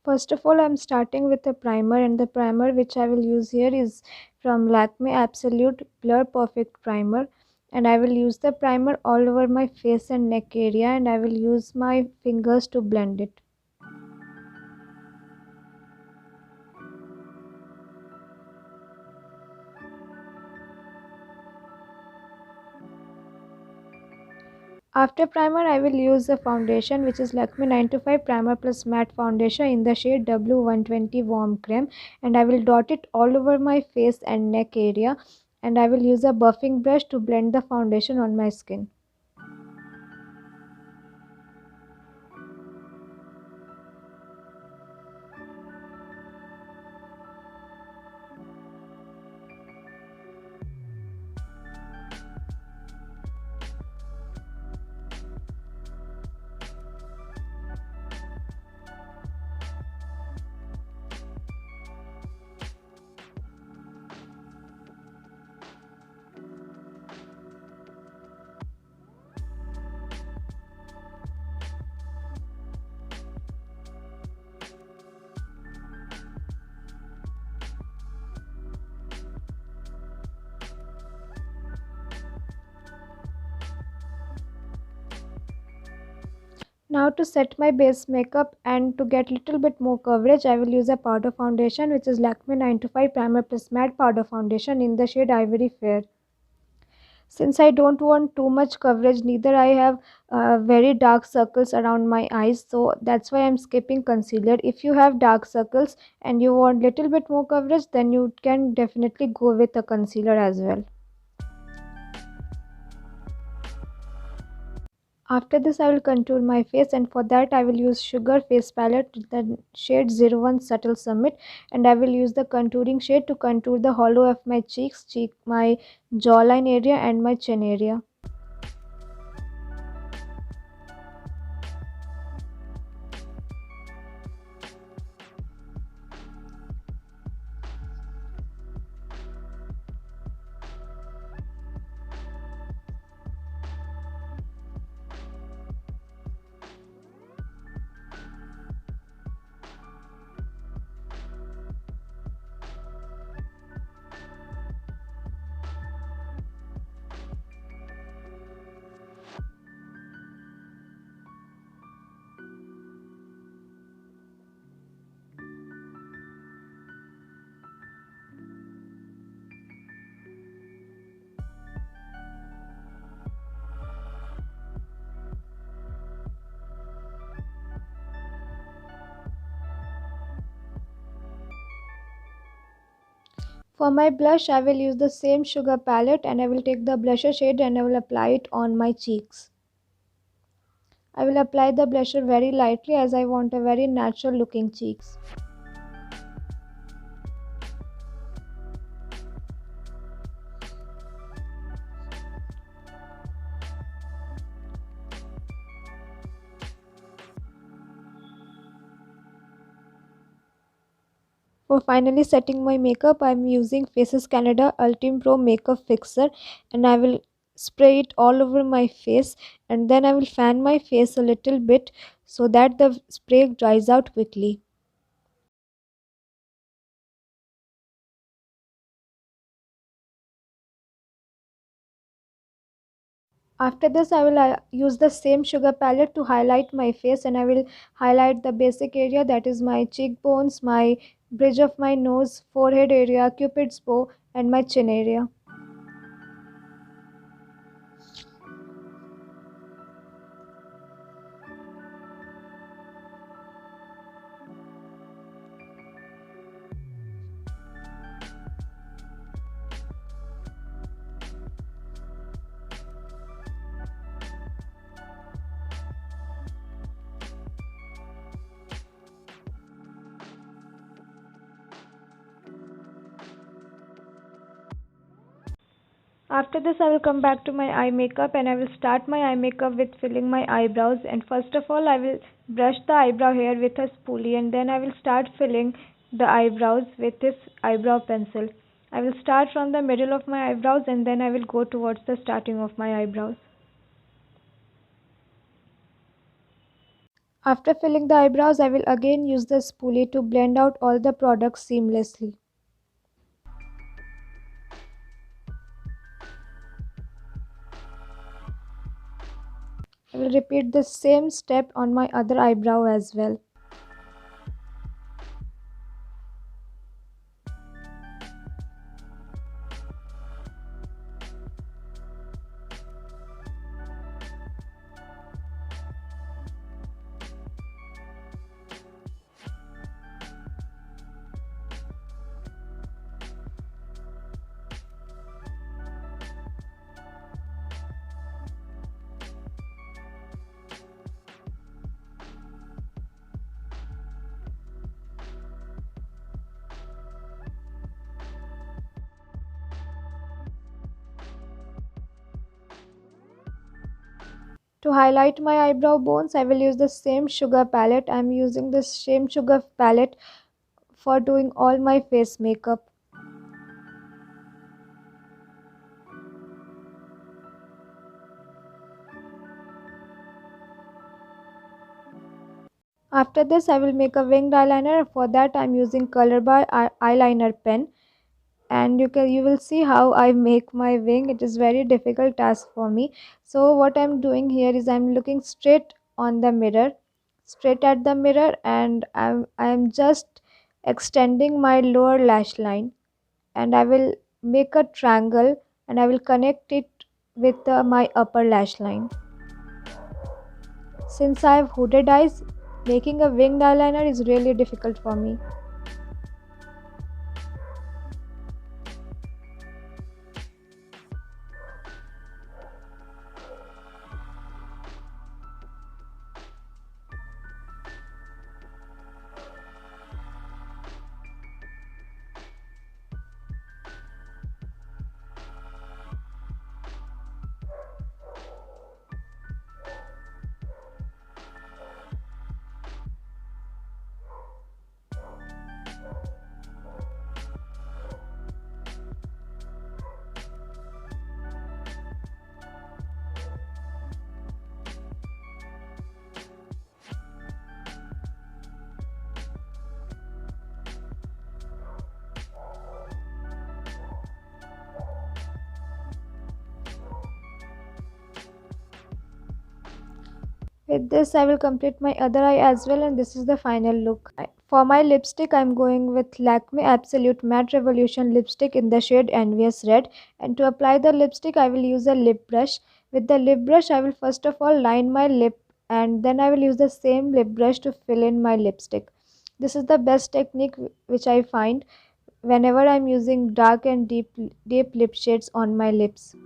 First of all, I'm starting with a primer, and the primer which I will use here is from Lakme Absolute Blur Perfect Primer. And I will use the primer all over my face and neck area, and I will use my fingers to blend it. After primer, I will use the foundation which is Lakme 925 Primer Plus Matte Foundation in the shade W120 Warm Cream, and I will dot it all over my face and neck area, and I will use a buffing brush to blend the foundation on my skin. Now to set my base makeup and to get little bit more coverage, I will use a powder foundation which is Lakme 925 Primer Plus Matte Powder Foundation in the shade Ivory Fair. Since I don't want too much coverage, neither I have very dark circles around my eyes, so that's why I'm skipping concealer. If you have dark circles and you want little bit more coverage, then you can definitely go with a concealer as well. After this, I will contour my face, and for that I will use Sugar Face Palette with the shade 01 Subtle Summit, and I will use the contouring shade to contour the hollow of my cheeks, my jawline area and my chin area. For my blush, I will use the same Sugar palette, and I will take the blusher shade and I will apply it on my cheeks. I will apply the blusher very lightly as I want a very natural looking cheeks. For finally setting my makeup, I am using Faces Canada Ultimate Pro Makeup Fixer, and I will spray it all over my face, and then I will fan my face a little bit so that the spray dries out quickly. After this, I will use the same Sugar palette to highlight my face, and I will highlight the basic area, that is my cheekbones, my bridge of my nose, forehead area, cupid's bow, and my chin area. After this, I will come back to my eye makeup, and I will start my eye makeup with filling my eyebrows. And first of all, I will brush the eyebrow hair with a spoolie, and then I will start filling the eyebrows with this eyebrow pencil. I will start from the middle of my eyebrows, and then I will go towards the starting of my eyebrows. After filling the eyebrows, I will again use the spoolie to blend out all the products seamlessly. I will repeat the same step on my other eyebrow as well. To highlight my eyebrow bones, I will use the same sugar palette. I am using this same sugar palette for doing all my face makeup. After this, I will make a winged eyeliner. For that, I am using Color Bar eyeliner pen. And you will see how I make my wing. It is very difficult task for me. So what I'm doing here is I'm looking straight at the mirror, and I'm just extending my lower lash line, and I will make a triangle, and I will connect it with my upper lash line. Since I have hooded eyes, making a winged eyeliner is really difficult for me. With this, I will complete my other eye as well, and this is the final look. For my lipstick, I'm going with Lakme Absolute Matte Revolution lipstick in the shade Envious Red. And to apply the lipstick, I will use a lip brush. With the lip brush, I will first of all line my lip, and then I will use the same lip brush to fill in my lipstick. This is the best technique which I find whenever I'm using dark and deep lip shades on my lips.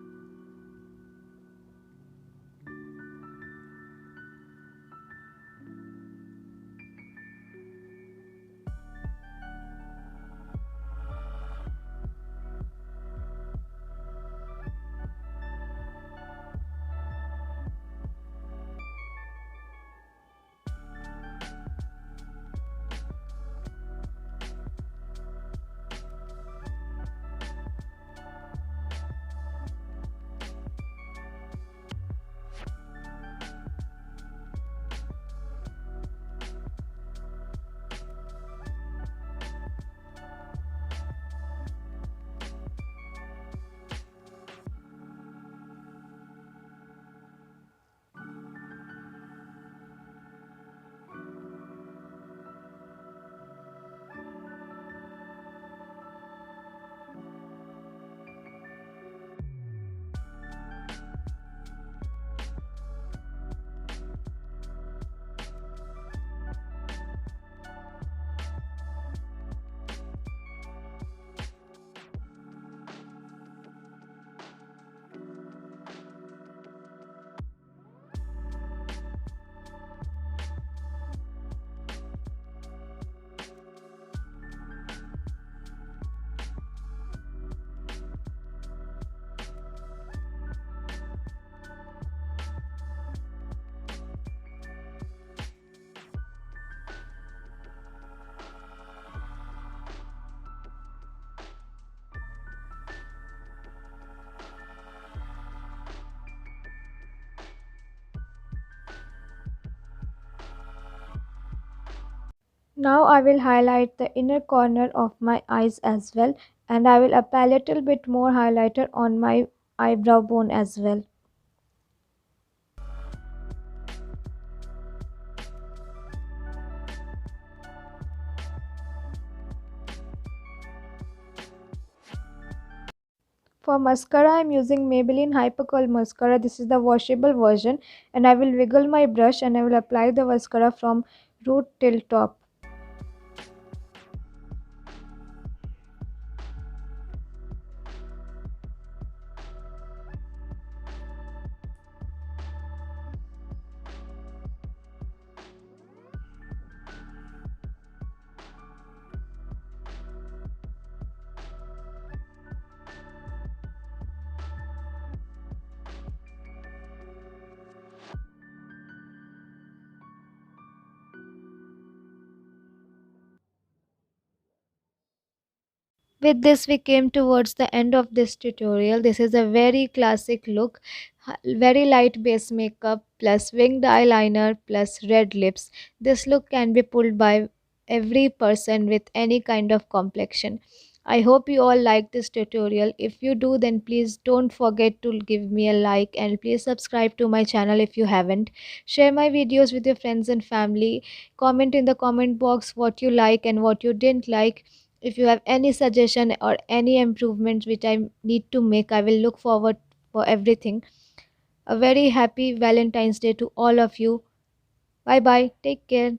Now I will highlight the inner corner of my eyes as well, and I will apply a little bit more highlighter on my eyebrow bone as well. For mascara, I am using Maybelline Hyper Curl Mascara. This is the washable version, and I will wiggle my brush and I will apply the mascara from root till top. With this, we came towards the end of this tutorial. This is a very classic look, very light base makeup plus winged eyeliner plus red lips. This look can be pulled by every person with any kind of complexion. I hope you all like this tutorial. If you do, then please don't forget to give me a like and please subscribe to my channel if you haven't. Share my videos with your friends and family. Comment in the comment box what you like and what you didn't like. If you have any suggestion or any improvements which I need to make, I will look forward for everything. A very happy Valentine's Day to all of you. Bye bye. Take care.